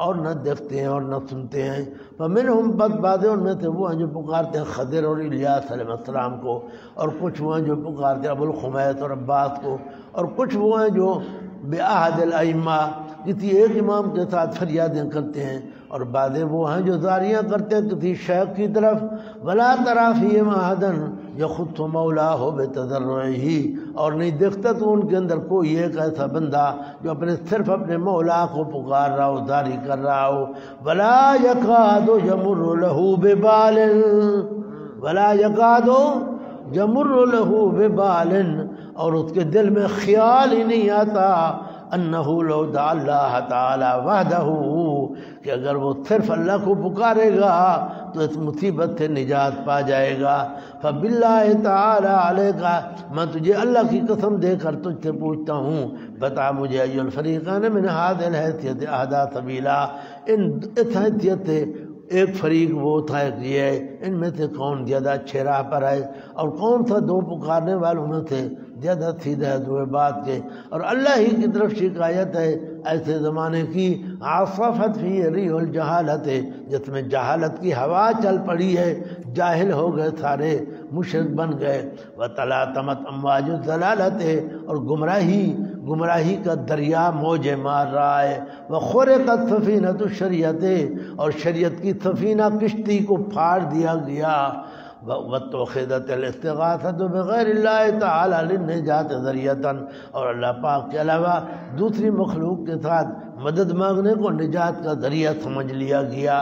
اور نہ دیکھتے ہیں اور نہ سنتے ہیں۔ فمنہم، بد بعض ان میں سے وہ ہیں جو پکارتے ہیں خضر اور الیاس علیہ السلام کو، اور کچھ وہ ہیں جو پکارتے ہیں ابو الخمیس اور عباس کو، اور کچھ وہ ہیں جو بعہد الائمہ، کسی ایک امام کے ساتھ فریادیں کرتے ہیں، اور بعض وہ ہیں جو زاریاں کرتے ہیں کسی شیخ کی طرف۔ ولا تری فیہم احدا یخص مولاه بتضرعہ، اور نہیں دیکھتا تو ان کے اندر کوئی ایک ایسا بندہ جو صرف اپنے مولا کو پکار رہا ہو، زاری کر رہا ہو۔ ولا یکاد یمر له ببال، ولا یکاد یمر له ببال، اور اس کے دل میں خیال ہی نہیں آتا انہ لو دعا اللہ تعالی وحدہ، کہ اگر وہ صرف اللہ کو پکارے گا تو اس مصیبت سے نجات پا جائے گا۔ فباللہ تعالی علیک، میں تجھے اللہ کی قسم دے کر تجھ سے پوچھتا ہوں، بتا مجھے ای الفریقین من هذه الحیثیت اهدی سبیلا، اس حیثیت سے ایک فریق وہ تھا یہ ہے، ان میں سے کون زیادہ اچھے راہ پر ہے، اور کون سا دو پکارنے والوں میں سے زیادہ سیدھا ہے دو بات کے، اور اللہ ہی کی طرف شکایت ہے ایسے زمانے کی، عاصفت فی ریح الجہالت، جس میں جہالت کی ہوا چل پڑی ہے، جاہل ہو گئے سارے، مشرک بن گئے۔ وتلاطمت امواج الضلالت، اور گمراہی کا دریا موجیں مار رہا ہے۔ وخرقت سفینۃ الشریعت، اور شریعت کی سفینہ کشتی کو پھاڑ دیا گیا۔ واتخذت الاستغاثۃ بغیر اللہ تعالی للنجات ذریعۃ، اور اللہ پاک کے علاوہ دوسری مخلوق کے ساتھ مدد مانگنے کو نجات کا ذریعہ سمجھ لیا گیا،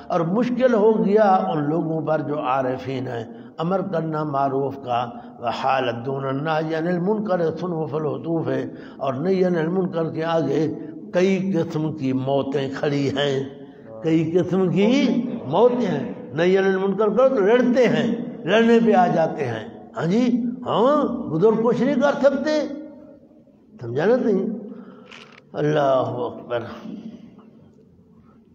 اور مشکل ہو گیا ان لوگوں پر جو عارفین ہیں امر کرنا معروف کا، وحالت دون النہی عن المنکر صنف فی الحطوف، اور نہی عن المنکر کے آگے کئی قسم کی موتیں کھڑی ہیں، کئی قسم کی موتیں ہیں۔ نہی عن المنکر کرو تو لڑتے ہیں، لڑنے پہ آ جاتے ہیں، ہاں جی ہاں، بزرگ کچھ نہیں کر سکتے، سمجھانا نہیں۔ اللہ اکبر۔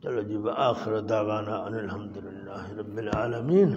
چلو جی، وآخر دعوانا ان الحمدللہ رب العالمین۔